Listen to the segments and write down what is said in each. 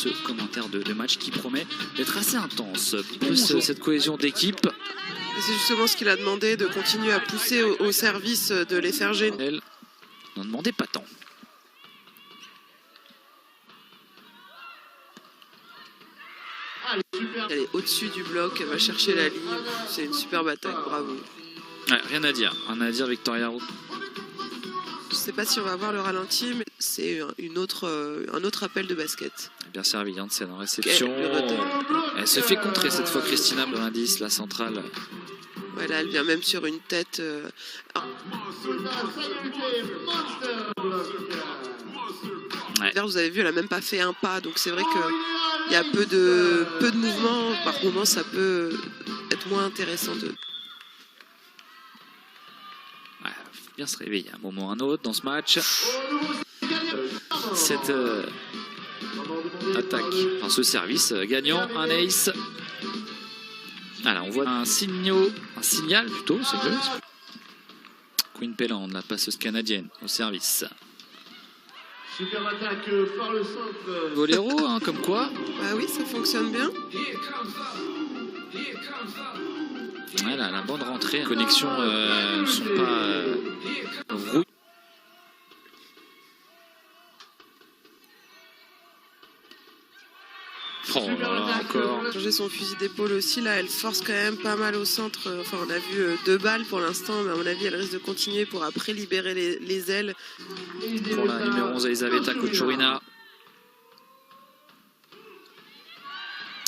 Ce commentaire de match qui promet d'être assez intense. Plus cette cohésion d'équipe. C'est justement ce qu'il a demandé, de continuer à pousser au service, de les faire gêner. Elle n'en demandait pas tant. Elle est au-dessus du bloc, elle va chercher la ligne. C'est une superbe attaque, bravo. Ouais, rien à dire, Victoria Roux. Je ne sais pas si on va avoir le ralenti, mais c'est un autre appel de basket. Bien servi, Janssen en réception. Elle se fait contrer cette fois, Christina Brindis, la centrale. Voilà, elle vient même sur une tête. Ouais. Vous avez vu, elle n'a même pas fait un pas, donc c'est vrai qu'il y a peu de mouvements. Par moment, ça peut être moins intéressant. Ouais, faut bien se réveiller à un moment ou à un autre dans ce match. Cette attaque, enfin ce service gagnant, un ace. Voilà, on voit un signal plutôt, c'est que Queen Pelland, la passeuse canadienne au service. Super attaque par le centre. Voléro, hein, comme quoi. Bah oui, ça fonctionne bien. Voilà, la bonne rentrée. Les connexions ne sont pas rouillées. Oh là là, encore. Changer son fusil d'épaule aussi, là, elle force quand même pas mal au centre. Enfin, on a vu 2 balles pour l'instant, mais à mon avis, elle risque de continuer pour après libérer les ailes. Pour la numéro 11, Elisaveta Kochourina.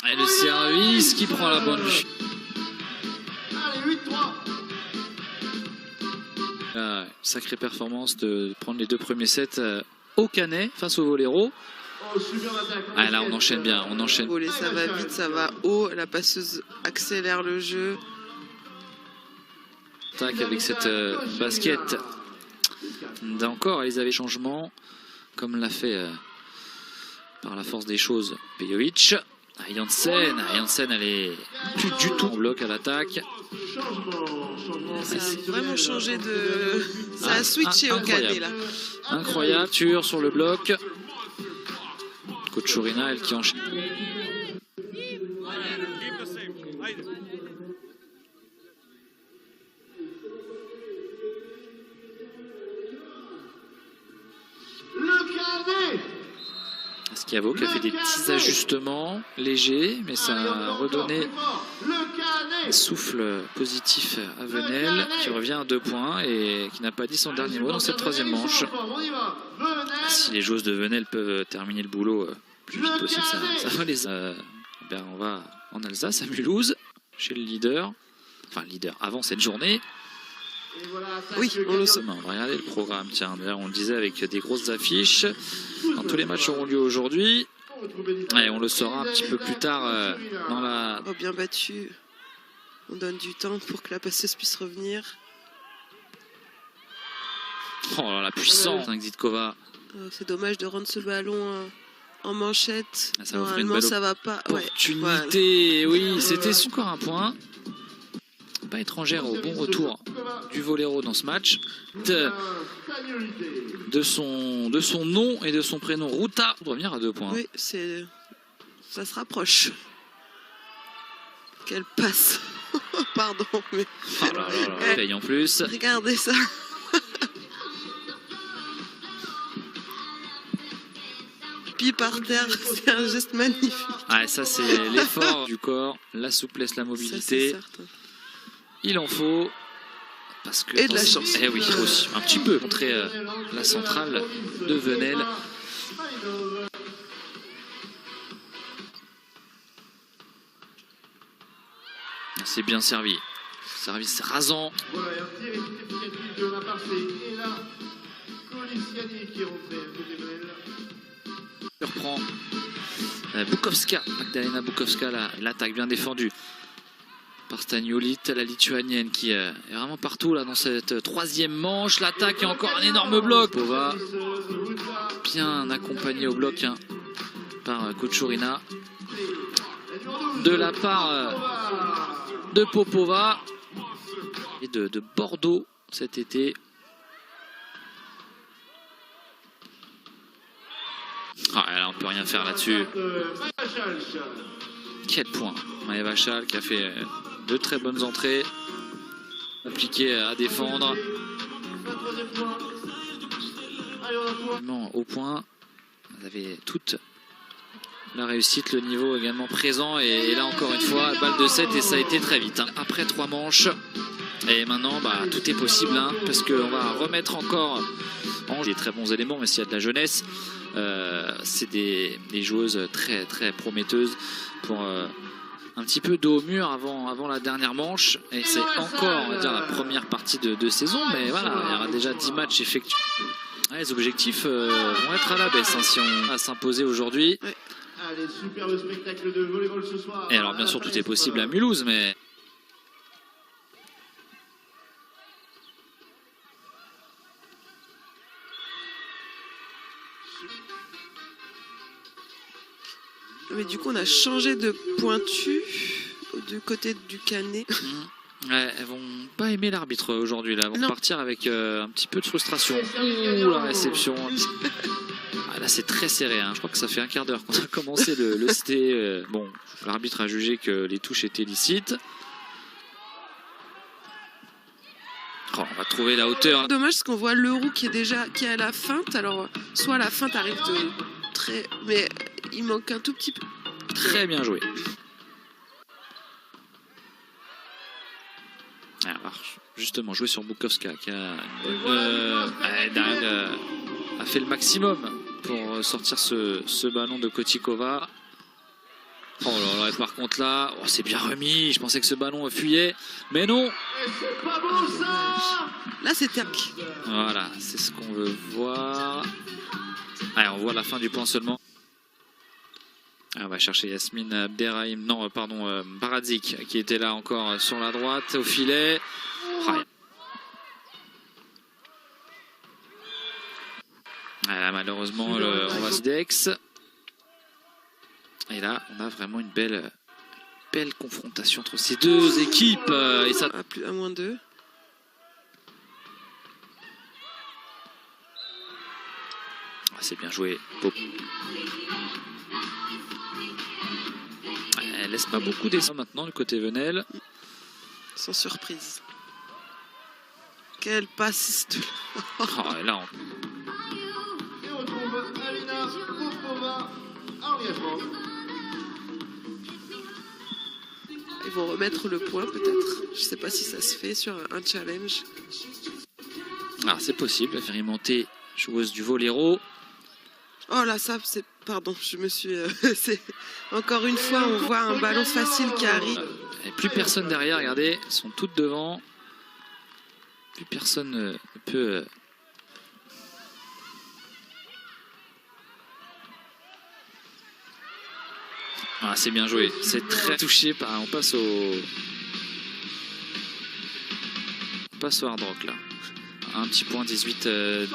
Et le service qui prend la bonne vue. Allez, 8-3. Sacrée performance de prendre les 2 premiers sets au canet face au Voléro. Ah, là, on enchaîne bien, on enchaîne. Ça va vite, ça va haut. La passeuse accélère le jeu. Attaque avec cette basket. Encore, Elisaveta changement, comme l'a fait par la force des choses Pejovic. Janssen, elle est plus du tout en bloc à l'attaque. Ça a vraiment changé de. Ça a switché au canet là. Incroyable, tueur sur le bloc. Kochourina, elle qui enchaîne. Schiavo qui a fait des petits ajustements légers, mais ça a redonné un souffle positif à Venelle, qui revient à 2 points et qui n'a pas dit son dernier mot dans cette 3e manche. Si les joueuses de Venelle peuvent terminer le boulot plus vite possible, ça va les... on va en Alsace, à Mulhouse, chez le leader. Enfin, leader avant cette journée. Oui, on le sait. On va regarder le programme. Tiens, d'ailleurs, on le disait avec des grosses affiches. Tous les matchs auront lieu aujourd'hui. Et on le saura un petit peu plus tard dans la... Oh, bien battu. On donne du temps pour que la passeuse puisse revenir. Oh, la puissance, Zitkova. C'est dommage de rendre ce ballon en manchette. Ça normalement, ça va pas. Opportunité, ouais. Oui, c'était encore un point. Pas étrangère au bon retour du Voléro dans ce match. De son nom et de son prénom, Ruta, pour revenir à 2 points. Oui, ça se rapproche. Quelle passe. Pardon, mais... Oh là là là, paye en plus. Regardez ça. Puis par terre, c'est un geste magnifique. Ah, ça, c'est l'effort du corps, la souplesse, la mobilité. Ça, c'est certain. Il en faut. Parce que et de la chance. Eh oui, aussi. Un petit peu. Montrer la centrale de Venelle. C'est bien servi. Service rasant. Voilà, un tir efficace de la part, c'est Ella Kolisiani qui est rentré à côté de elle. Reprend Bukowska. Magdalena Bukowska, l'attaque bien défendue par Stagnolit, la lituanienne qui est vraiment partout là dans cette 3e manche. L'attaque et encore un énorme bloc. Pova bien accompagné au bloc par Kochourina. De la part de Popova et de Bordeaux cet été. Ah, là, on peut rien faire là-dessus. Quel point. Maëva Chal qui a fait de très bonnes entrées. Compliqué à défendre. Au point. Vous avez toute la réussite, le niveau également présent. Et là, encore une fois, balle de 7 et ça a été très vite. Hein. Après 3 manches. Et maintenant, tout est possible. Hein, parce qu'on va remettre encore en des très bons éléments, mais s'il y a de la jeunesse. C'est des joueuses très très prometteuses pour un petit peu dos au mur avant la dernière manche, et c'est encore, on va dire, la première partie de saison, mais voilà, il y aura déjà 10 matchs effectués. Ouais, les objectifs vont être à la baisse, hein, si on va s'imposer aujourd'hui. Allez, superbe spectacle de volleyball ce soir. Et alors bien sûr tout est possible à Mulhouse, mais du coup on a changé de pointu du côté du Canet. Ouais, elles vont pas aimer l'arbitre aujourd'hui là, elles vont partir avec un petit peu de frustration. Ouh, la réception. Ah, là c'est très serré, hein. Je crois que ça fait un quart d'heure qu'on a commencé le ST. Bon, l'arbitre a jugé que les touches étaient licites. Oh, on va trouver la hauteur. Dommage parce qu'on voit Leroux qui est à la feinte. Alors soit la feinte arrive de très, mais il manque un tout petit peu. Très bien joué. Alors, justement, joué sur Bukowska qui a fait le maximum pour sortir ce ballon de Kotikova. Oh là là, et par contre là, c'est bien remis. Je pensais que ce ballon fuyait, mais non. C'est pas beau ça. Là c'est terminé. Voilà, c'est ce qu'on veut voir. Allez, on voit la fin du point seulement. On va chercher Yasmine Beraim, non pardon, Baradzik qui était là encore sur la droite au filet. Malheureusement on va se Dex. Et là on a vraiment une belle confrontation entre ces deux équipes. Et ça à moins 2. C'est bien joué. Elle laisse pas beaucoup d'espace maintenant du côté Venelle. Sans surprise. Quelle passe de là Et on retrouve Alina Popova à l'engagement. Ils vont remettre le point peut-être. Je sais pas si ça se fait sur un challenge. Alors c'est possible, expérimentée joueuse du Vollero. Oh là ça c'est... Pardon, je me suis... c'est... Encore une fois, on voit un ballon facile qui arrive. Et plus personne derrière, regardez, elles sont toutes devant. Plus personne ne peut... Ah, c'est bien joué, c'est très touché. On passe au Hard Rock là. Un petit point, 18-17.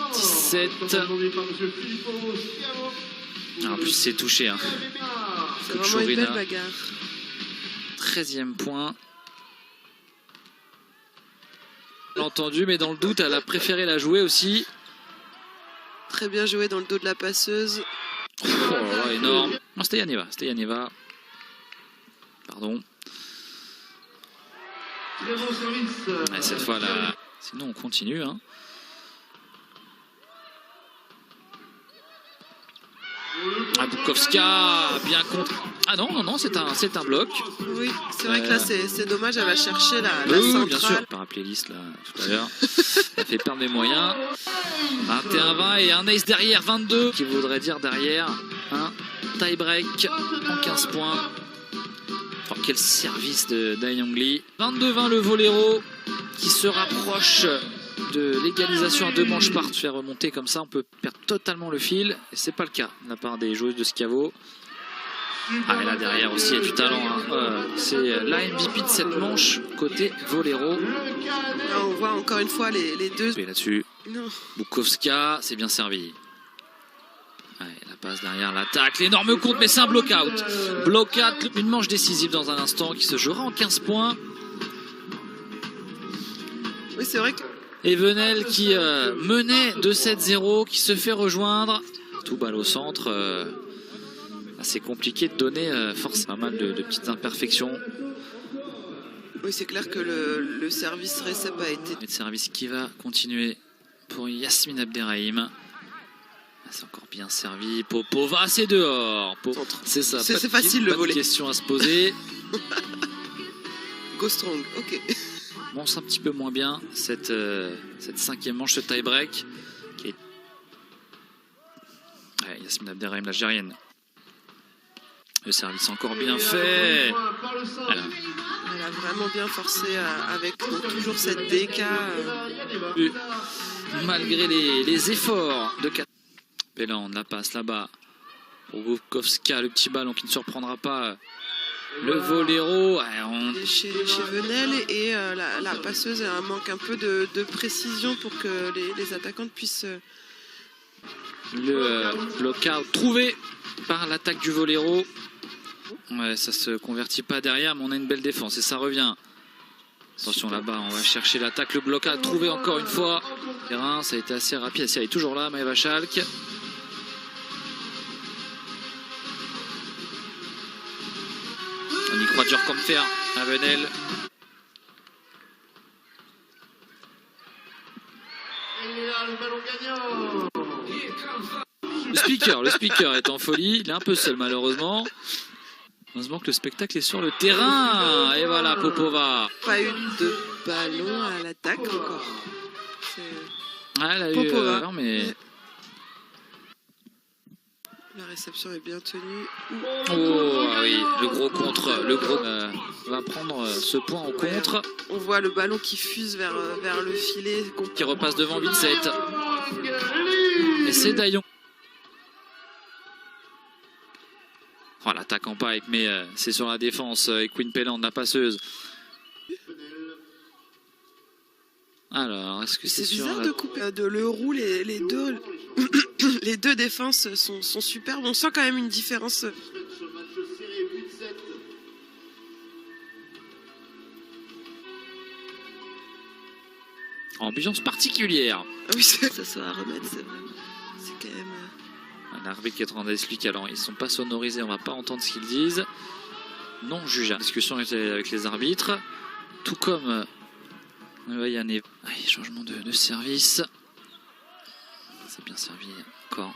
En plus c'est touché, hein. C'est vraiment une belle bagarre. 13e point. J'ai entendu, mais dans le doute, elle a préféré la jouer aussi. Très bien joué dans le dos de la passeuse. Oh là là, énorme. Non, c'était Yaneva. Pardon. Et cette fois là. Sinon on continue, hein. Bukowska bien contre. Ah non, c'est un bloc. Oui, c'est vrai que là c'est dommage, elle va chercher la centrale. Bien sûr, par la playlist là tout à l'heure. Ça fait perdre mes moyens. 21-20 et un ace derrière, 22. Qui voudrait dire derrière un tie break en 15 points. Oh, quel service de Dayang Lee. 22-20 le Vollero qui se rapproche de l'égalisation à 2 manches par. Se faire remonter comme ça, on peut perdre totalement le fil. Et c'est pas le cas de la part des joueuses de Schiavo. Ah, et là derrière aussi, il y a du talent. Hein. C'est la MVP de cette manche côté Vollero. Là, on voit encore une fois les deux. Et là-dessus, Bukowska, c'est bien servi. Ouais, la passe derrière l'attaque, l'énorme compte, mais c'est un block-out. Block-out, une manche décisive dans un instant qui se jouera en 15 points. Oui, c'est vrai que... Et Venelle qui menait 2-7-0, qui se fait rejoindre. partout, balle au centre. C'est compliqué de donner forcément pas mal de petites imperfections. Oui, c'est clair que le service récep a été... Le service qui va continuer pour Yasmine Abderrahim. C'est encore bien servi. Popova, c'est dehors. C'est ça. C'est facile le volley. Pas de question à se poser. Go strong, ok. Bon, c'est un petit peu moins bien cette 5e manche, ce tie-break. Qui est... ouais, Yasmine Abderrahim, l'Algérienne. Le service encore bien fait. Voilà. Elle a vraiment bien forcé avec toujours cette DK. Malgré les efforts de Péland, la passe là-bas pour Bukowska, le petit ballon qui ne surprendra pas le voléro. Chez Venelle, et la passeuse manque un peu de précision pour que les attaquantes puissent... Le block-out trouvé par l'attaque du voléro. Ouais, ça se convertit pas derrière, mais on a une belle défense et ça revient. Attention là-bas, on va chercher l'attaque. Le bloc-out trouvé encore une fois. Terrain, ça a été assez rapide. Elle est toujours là, Maëva Schalk. On y croit dur comme fer à Venelle. Le speaker est en folie. Il est un peu seul malheureusement. Heureusement que le spectacle est sur le terrain. Et voilà, Popova. Pas eu de ballon à l'attaque encore. Ah, elle a Popova. eu, non mais... La réception est bien tenue. Oh ah oui, le gros contre. Le gros va prendre ce point en contre. On voit le ballon qui fuse vers le filet. Qui repasse devant 8-7. Et c'est Dayon. Oh, l'attaque en pipe, mais c'est sur la défense. Et Queen Péland, la passeuse. Alors, est-ce que c'est bizarre de couper de l'Euro, les deux les deux défenses sont superbes. On sent quand même une différence. Ambiance particulière. Ah oui, ça soit à remettre, c'est vrai. C'est quand même... Un arbitre qui est en train d'expliquer. Alors, ils ne sont pas sonorisés, on va pas entendre ce qu'ils disent. Non jugeable. Discussion avec les arbitres. Tout comme... il y a un changement de service. C'est bien servi encore.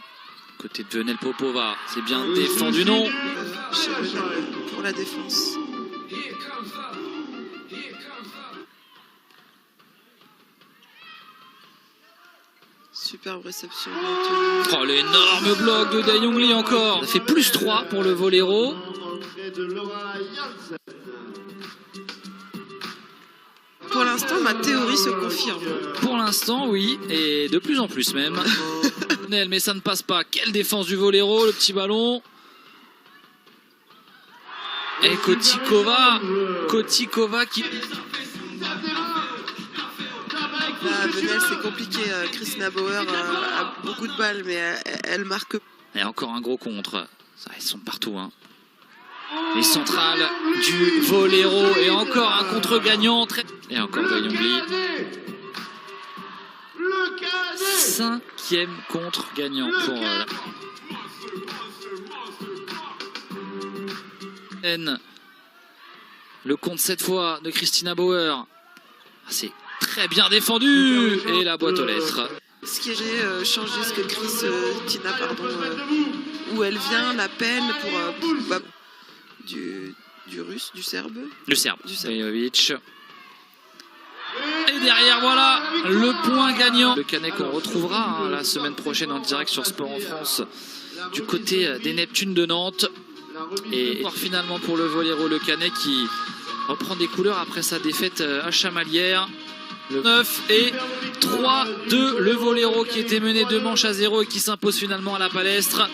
Côté de Venelle, Popova. C'est bien défendu, non chez Venelle pour la défense. Superbe réception. Oh, l'énorme bloc de Dayon Lee encore. Ça fait plus 3 pour le voléro. Pour l'instant, ma théorie se confirme. Pour l'instant, oui, et de plus en plus même. Mais ça ne passe pas. Quelle défense du voléro, le petit ballon. Et Kotikova qui... Venelle, c'est compliqué. Christina Bauer a beaucoup de balles, mais elle marque. Et encore un gros contre. Ça, ils sont partout. Hein. Les centrales du voléro. Et encore un contre gagnant. Et encore Dayon Lee. 5e contre gagnant pour le compte cette fois de Christina Bauer. C'est très bien défendu. Et la boîte aux lettres. Ce qui est changé, ce que Tina, où elle vient, la peine pour du russe, du serbe. Le serbe. Pejovic. Et derrière, voilà le point gagnant. Le Canet qu'on retrouvera la semaine prochaine en direct sur Sport en France du côté des Neptunes de Nantes. Et finalement pour le voléro, le Canet qui reprend des couleurs après sa défaite à Chamalières. Le 9 et 3-2. Le voléro qui était mené 2 manches à 0 et qui s'impose finalement à la Palestre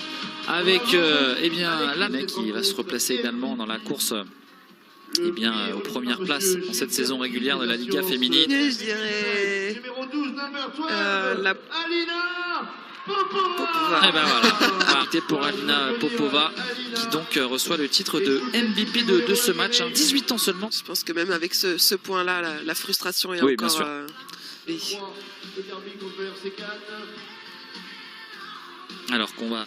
avec la mec qui va se replacer également dans la course. Aux premières places dans cette saison régulière de la Liga féminine. Je dirais la Popova. Et ben voilà, pour Alina Popova qui donc reçoit le titre de MVP de ce match, 18 ans seulement. Je pense que même avec ce point-là, la frustration est encore... Bien sûr. Alors qu'on va